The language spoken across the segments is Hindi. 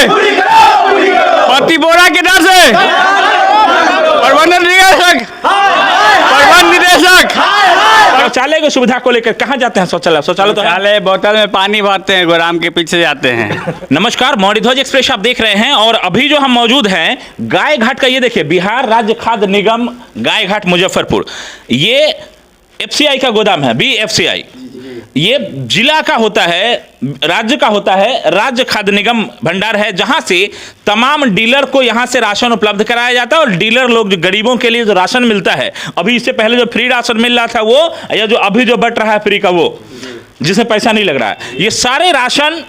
प्रति बोरा के दर से प्रबंध निदेशक शौचालय की सुविधा को लेकर कहाँ जाते हैं? शौचालय तो शौचालय बोतल में पानी भरते हैं, गोदाम के पीछे जाते हैं। नमस्कार, मौर्यध्वज एक्सप्रेस आप देख रहे हैं और अभी जो हम मौजूद हैं गाय घाट का, ये देखिए बिहार राज्य खाद्य निगम गाय घाट मुजफ्फरपुर, ये एफसीआई का गोदाम है। बीएफसीआई ये जिला का होता है, राज्य का होता है, राज्य खाद्य निगम भंडार है, जहां से तमाम डीलर को यहां से राशन उपलब्ध कराया जाता है। और डीलर लोग जो गरीबों के लिए जो राशन मिलता है, अभी इससे पहले जो फ्री राशन मिल रहा था वो, या जो अभी जो बट रहा है फ्री का, वो जिसमें पैसा नहीं लग रहा है, ये सारे राशन।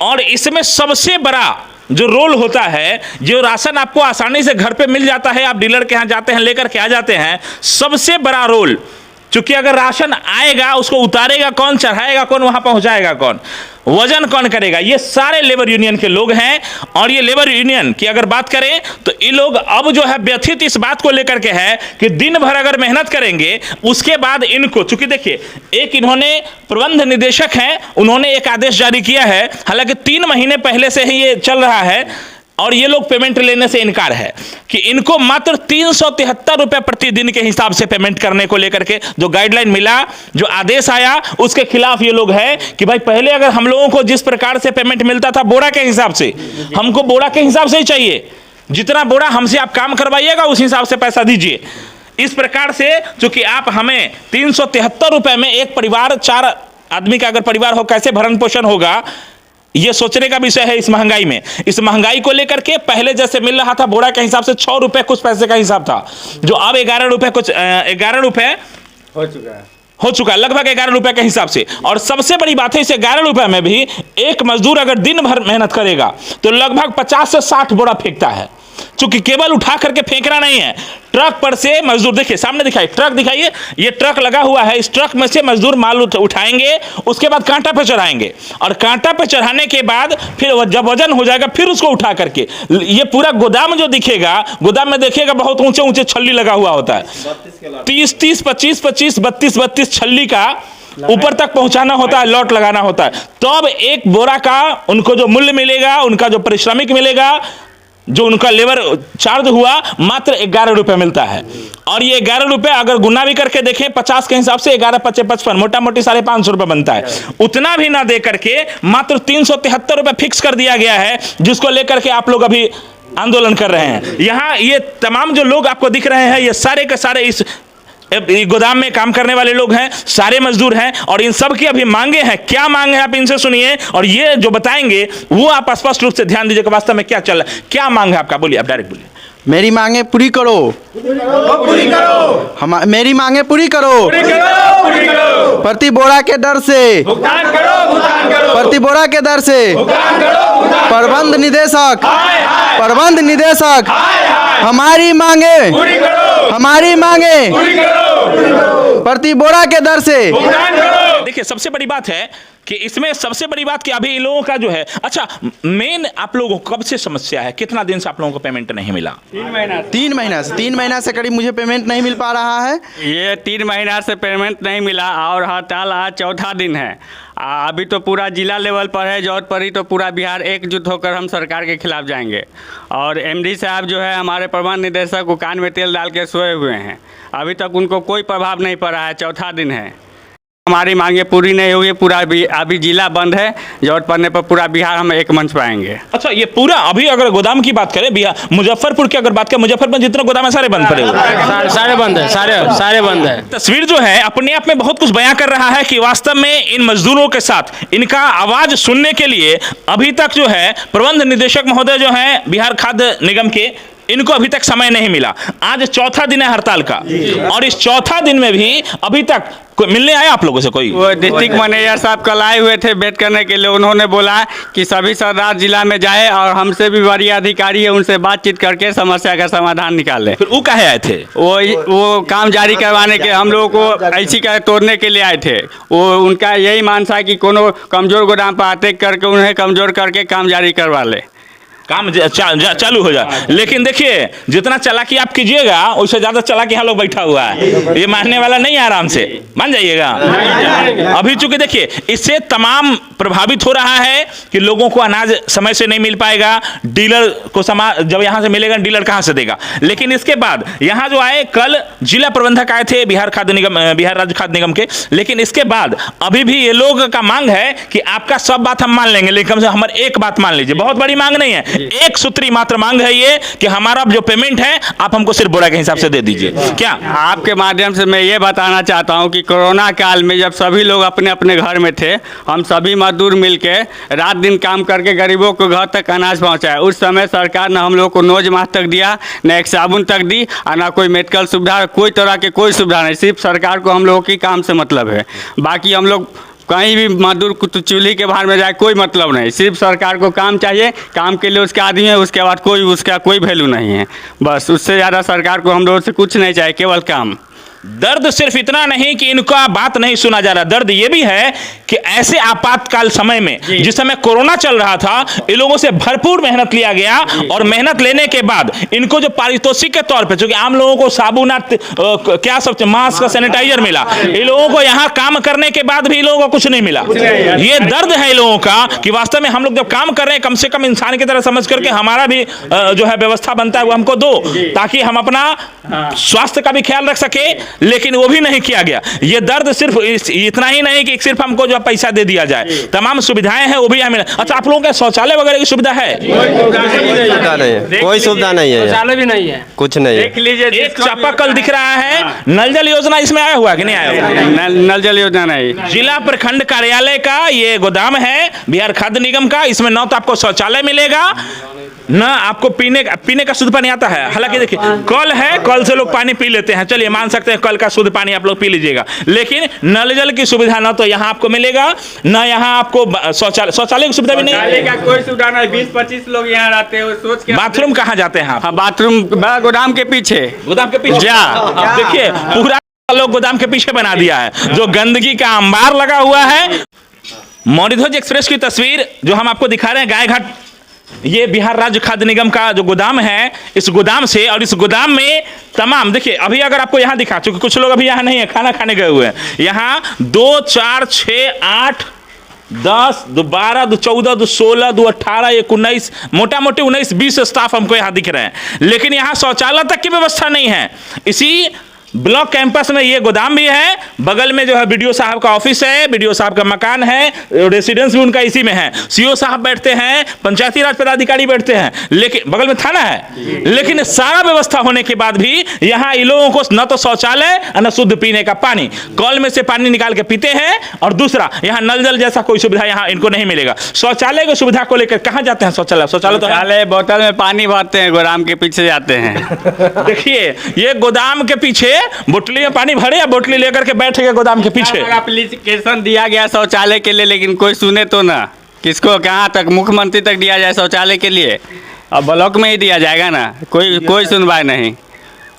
और इसमें सबसे बड़ा जो रोल होता है, जो राशन आपको आसानी से घर पे मिल जाता है, आप डीलर के यहाँ जाते हैं लेकर के आ जाते हैं, सबसे बड़ा रोल, क्योंकि अगर राशन आएगा उसको उतारेगा कौन, चढ़ाएगा कौन, वहां पहुंचाएगा कौन, वजन कौन करेगा, ये सारे लेबर यूनियन के लोग हैं। और ये लेबर यूनियन की अगर बात करें तो ये लोग अब जो है व्यथित इस बात को लेकर के है कि दिन भर अगर मेहनत करेंगे उसके बाद इनको, चूंकि देखिए एक इन्होंने प्रबंध निदेशक हैं, उन्होंने एक आदेश जारी किया है, हालांकि 3 महीने पहले से ही ये चल रहा है और ये लोग पेमेंट लेने से इनकार है कि इनको मात्र 373 रुपए प्रतिदिन के हिसाब से पेमेंट करने को लेकर के जो गाइडलाइन मिला, जो आदेश आया, उसके खिलाफ ये लोग है कि भाई पहले अगर हम लोगों को जिस प्रकार से पेमेंट मिलता था बोरा के हिसाब से, हमको बोरा के हिसाब से ही चाहिए, जितना बोरा हमसे आप काम करवाइएगा उस हिसाब से पैसा दीजिए। इस प्रकार से चूंकि आप हमें 373 रुपए में एक परिवार, 4 आदमी का अगर परिवार हो, कैसे भरण पोषण होगा, ये सोचने का विषय है। इस महंगाई में, इस महंगाई को लेकर के पहले जैसे मिल रहा था बोरा के हिसाब से 6 रुपए कुछ पैसे का हिसाब था, जो अब 11 रुपए कुछ 11 रुपए हो चुका है, लगभग 11 रुपए के हिसाब से। और सबसे बड़ी बात है, इस 11 रुपए में भी एक मजदूर अगर दिन भर मेहनत करेगा तो लगभग 50 से 60 बोरा फेंकता है, चूंकि केवल उठा करके फेंकना नहीं है, ट्रक पर से मजदूर, देखिए सामने दिखाइए, ट्रक दिखाइए, ये ट्रक लगा हुआ है, इस ट्रक में से मजदूर माल उठाएंगे, उसके बाद कांटा पे चढ़ाएंगे, और कांटा पे चढ़ाने के बाद फिर जब वजन हो जाएगा फिर उसको उठा करके, ये पूरा गोदाम जो दिखेगा, गोदाम में देखिएगा बहुत ऊंचे ऊंचे छल्ली लगा हुआ होता है, 30-30, 25-25, 32-32 छल्ली का ऊपर तक पहुंचाना होता है, लॉट लगाना होता है, तो अब एक बोरा का उनको जो मूल्य मिलेगा, उनका जो पारिश्रमिक मिलेगा, जो उनका लेबर चार्ज हुआ, मात्र 11 रुपए मिलता है। और ये 11 रुपए अगर गुना भी करके देखें 50 के हिसाब से 11-55, मोटा मोटी 550 रुपए बनता है। उतना भी ना दे करके मात्र 373 रुपए फिक्स कर दिया गया है, जिसको लेकर के आप लोग अभी आंदोलन कर रहे हैं। यहाँ ये तमाम जो लोग आपको दिख रहे हैं, ये सारे के सारे इस गोदाम में काम करने वाले लोग हैं, सारे मजदूर हैं, और इन सब की अभी मांगे हैं। क्या मांग है आप इनसे सुनिए, और ये जो बताएंगे वो आप स्पष्ट रूप से ध्यान दीजिए कि वास्तव में क्या चल रहा है, क्या मांग है आपका, बोलिए, आप डायरेक्ट बोलिए। मेरी मांगे पूरी करो, पूरी करो, मेरी मांगे पूरी करो, प्रति बोरा के दर से भुगतान करो, प्रति बोरा के दर से भुगतान करो, प्रबंध निदेशक हमारी मांगे, हमारी मांगे प्रति बोरा के दर से। देखिए सबसे बड़ी बात है कि इसमें सबसे बड़ी बात कि अभी इन लोगों का जो है, अच्छा मेन आप लोगों को कब से समस्या है, कितना दिन से आप लोगों को पेमेंट नहीं मिला? 3 महीना से करीब मुझे पेमेंट नहीं मिल पा रहा है। ये 3 महीना से पेमेंट नहीं मिला और हड़ताल आज 4था दिन है। अभी तो पूरा जिला लेवल पर है, जरूरत पड़ी तो पूरा बिहार एकजुट होकर हम सरकार के खिलाफ जाएंगे। और एमडी साहब जो है हमारे प्रबंध निदेशक को कान में तेल डाल के सोए हुए हैं, अभी तक उनको कोई प्रभाव नहीं पड़ा है, 4था दिन है। हमारी मांगे पूरी नहीं होगी, पूरा अभी जिला बंद है, जरूरत पड़ने पर पूरा बिहार हम एक मंच पाएंगे। अच्छा ये पूरा अभी अगर गोदाम की बात करें, बिहार मुजफ्फरपुर की अगर बात करें, मुजफ्फरपुर में जितने गोदाम है सारे बंद पड़े हुए, सारे बंद है, सारे बंद है। तस्वीर जो है अपने आप में बहुत कुछ बयां कर रहा है कि वास्तव में इन मजदूरों के साथ इनका आवाज सुनने के लिए अभी तक जो है प्रबंध निदेशक महोदय जो है बिहार खाद्य निगम के, इनको अभी तक समय नहीं मिला। आज 4था दिन है हड़ताल का, और इस 4था दिन में भी अभी तक कोई मिलने आया आप लोगों से? कोई वो डिस्ट्रिक्ट मैनेजर साहब कल आए हुए थे भेंट करने के लिए, उन्होंने बोला कि सभी सरदार जिला में जाए और हमसे भी वरीय अधिकारी है उनसे बातचीत करके समस्या का समाधान निकाले। फिर वो काहे आए थे? वो काम जारी करवाने के, हम लोगों को ऐसी का तोड़ने के लिए आए थे। वो उनका यही मान था कि कोनो कमजोर गोदाम पर आते करके उन्हें कमजोर करके काम जारी करवा ले। काम चालू हो जाए। लेकिन देखिए जितना चालाकी आप कीजिएगा उससे ज्यादा चालाकी यहाँ लोग बैठा हुआ है, ये मानने वाला नहीं है, आराम से मान जाइएगा। अभी चूंकि देखिए इससे तमाम प्रभावित हो रहा है कि लोगों को अनाज समय से नहीं मिल पाएगा, डीलर को जब यहाँ से मिलेगा डीलर कहाँ से देगा। लेकिन इसके बाद यहाँ जो आए, कल जिला प्रबंधक आए थे बिहार राज्य खाद्य निगम के, लेकिन इसके बाद अभी भी ये लोग का मांग है कि आपका सब बात हम मान लेंगे, लेकिन कम से हमारे एक बात मान लीजिए। बहुत बड़ी मांग नहीं है, एक सूत्री मात्र मांग है ये कि हमारा जो पेमेंट है आप हमको सिर्फ बोरा के हिसाब से दे दीजिए। क्या आपके माध्यम से मैं ये बताना चाहता हूँ कि कोरोना काल में जब सभी लोग अपने अपने घर में थे, हम सभी मजदूर मिलके रात दिन काम करके गरीबों को घर तक अनाज पहुँचाए। उस समय सरकार ने हम लोग को नोज मास्क तक दिया, न एक साबुन तक दी, और ना कोई मेडिकल सुविधा, कोई तरह की कोई सुविधा नहीं। सिर्फ सरकार को हम लोगों की काम से मतलब है, बाकी हम लोग कहीं भी मजदूर चूल्ही के बाहर में जाए कोई मतलब नहीं। सिर्फ सरकार को काम चाहिए, काम के लिए उसके आदमी है, उसके बाद उसका कोई वैल्यू नहीं है। बस उससे ज़्यादा सरकार को हम लोगों से कुछ नहीं चाहिए, केवल काम। दर्द सिर्फ इतना नहीं कि इनका बात नहीं सुना जा रहा, दर्द ये भी है कि ऐसे आपातकाल समय में जिस समय कोरोना चल रहा था, इन लोगों से भरपूर मेहनत लिया गया, और मेहनत लेने के बाद इनको जो पारितोषिक के तौर पे, चूंकि आम लोगों को साबुन क्या सब मास्क सैनिटाइजर मिला, इन लोगों को यहाँ काम करने के बाद भी इन लोगों को कुछ नहीं मिला। ये दर्द है इन लोगों का कि वास्तव में हम लोग जब काम कर रहे हैं कम से कम इंसान की तरह समझ करके हमारा भी जो है व्यवस्था बनता है वो हमको दो, ताकि हम अपना स्वास्थ्य का भी ख्याल रख सके, लेकिन वो भी नहीं किया गया। ये दर्द सिर्फ इतना ही नहीं कि सिर्फ हमको जो पैसा दे दिया जाए, तमाम सुविधाएं हैं वो भी हमें। अच्छा, आप लोगों के शौचालय वगैरह की सुविधा है? कोई सुविधा नहीं है, शौचालय भी नहीं है, कुछ नहीं है। देख लीजिए, एक चापाकल दिख रहा है। नल जल योजना इसमें आया हुआ कि नहीं आया हुआ? नल जल योजना नहीं। जिला प्रखंड कार्यालय का ये गोदाम है बिहार खाद्य निगम का। इसमें न तो आपको शौचालय मिलेगा, न आपको पीने का शुद्ध पानी आता है। हालांकि देखिए कल है, कल से लोग पानी पी लेते हैं, चलिए मान सकते हैं कल का शुद्ध पानी आप लोग पी लीजिएगा, लेकिन नल जल की सुविधा ना तो यहाँ आपको मिलेगा, न यहाँ आपको शौचालय की सुविधा भी नहीं। का कोई सुविधा नहीं। 20-25 लोग यहाँ रहते हैं, सोच के बाथरूम कहाँ जाते हैं आप? हाँ, बाथरूम गोदाम के पीछे। गोदाम के पीछे देखिए पूरा लोग गोदाम के पीछे बना दिया है, जो गंदगी का अंबार लगा हुआ है। मौर्यध्वज एक्सप्रेस की तस्वीर जो हम आपको दिखा रहे हैं गायघाट, ये बिहार राज्य खाद्य निगम का जो गोदाम है, इस गोदाम से, और इस गोदाम में तमाम देखिए अभी अगर आपको यहाँ दिखा, चूंकि कुछ लोग अभी यहाँ नहीं है, खाना खाने गए हुए हैं, यहाँ 2, 4, 6, 8, 10, 12, 14, 16, 18, 19, मोटा मोटी 19-20 स्टाफ हमको यहाँ दिख रहे हैं, लेकिन यहाँ शौचालय तक की व्यवस्था नहीं है। इसी ब्लॉक कैंपस में ये गोदाम भी है, बगल में जो है बीडीओ साहब का ऑफिस है, बीडीओ साहब का मकान है, रेसिडेंस भी उनका इसी में है, सीओ साहब बैठते हैं, पंचायती राज पदाधिकारी बैठते हैं, लेकिन बगल में थाना है, लेकिन सारा व्यवस्था होने के बाद भी यहाँ इन लोगों को न तो शौचालय न शुद्ध पीने का पानी, कल में से पानी निकाल के पीते हैं, और दूसरा यहाँ नल जल जैसा कोई सुविधा यहाँ इनको नहीं मिलेगा। शौचालय की सुविधा को लेकर कहाँ जाते हैं? शौचालय शौचालय बोतल में पानी भरते हैं, गोदाम के पीछे जाते हैं। देखिए ये गोदाम के पीछे बोतली में पानी भरे या बोतली लेकर के बैठ गए गोदाम के पीछे। एप्लीकेशन दिया गया शौचालय के लिए, लेकिन कोई सुने तो ना। किसको कहाँ तक? मुख्यमंत्री तक दिया जाए शौचालय के लिए, अब ब्लॉक में ही दिया जाएगा ना, कोई सुनवाई नहीं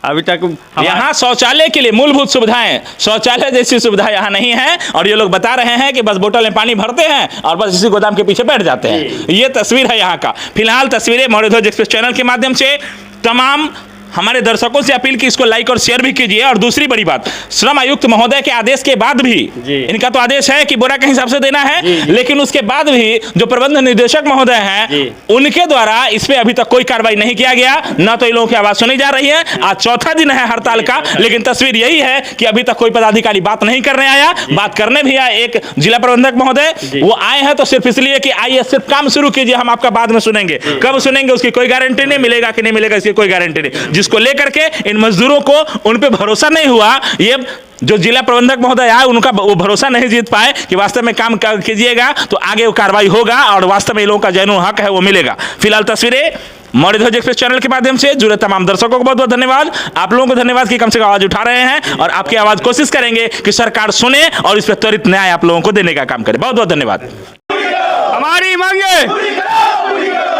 अभी तक। यहाँ शौचालय के लिए मूलभूत सुविधाएं, शौचालय जैसी सुविधा यहाँ नहीं है, और ये लोग बता रहे हैं कि बस बोतल में पानी भरते हैं और बस इसी गोदाम के पीछे बैठ जाते हैं। ये तस्वीर है यहाँ का। फिलहाल तस्वीरें मौर्यध्वज एक्सप्रेस चैनल के माध्यम से तमाम हमारे दर्शकों से अपील की इसको लाइक और शेयर भी कीजिए। और दूसरी बड़ी बात, श्रम आयुक्त महोदय के आदेश के बाद भी, इनका तो आदेश है कि बोरा के हिसाब से देना है, लेकिन उसके बाद भी जो प्रबंध निदेशक महोदय हैं उनके द्वारा इस पे अभी तक कोई कार्रवाई नहीं किया गया, ना तो इन लोगों की आवाज सुनी जा रही है। आज चौथा दिन है हड़ताल का, लेकिन तस्वीर यही है कि अभी तक कोई पदाधिकारी बात नहीं करने आया। बात करने भी आया एक जिला प्रबंधक महोदय, वो आए हैं तो सिर्फ इसलिए कि आइए सिर्फ काम शुरू कीजिए, हम आपका बाद में सुनेंगे। कब सुनेंगे उसकी कोई गारंटी नहीं, मिलेगा कि नहीं मिलेगा इसकी कोई गारंटी नहीं, जिसको लेकर के इन मजदूरों को उन पे भरोसा नहीं हुआ। ये जो जिला प्रबंधक महोदय आए उनका वो भरोसा नहीं जीत पाए कि वास्तव में काम कीजिएगा तो आगे वो कार्रवाई होगा और वास्तव में लोगों का जैनू हक है वो मिलेगा। फिलहाल तस्वीरें मौर्यध्वज एक्सप्रेस चैनल के माध्यम से जुड़े तमाम दर्शकों को बहुत बहुत धन्यवाद। आप लोगों को धन्यवाद कि कम से कम आवाज उठा रहे हैं, और आपकी आवाज कोशिश करेंगे कि सरकार सुने और इस पर त्वरित न्याय आप लोगों को देने का काम करे। बहुत बहुत धन्यवाद। हमारी मांगे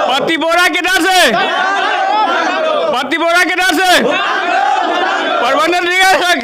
प्रति बोरा के दर से, प्रति बोरा के दर से प्रबंध निदेशक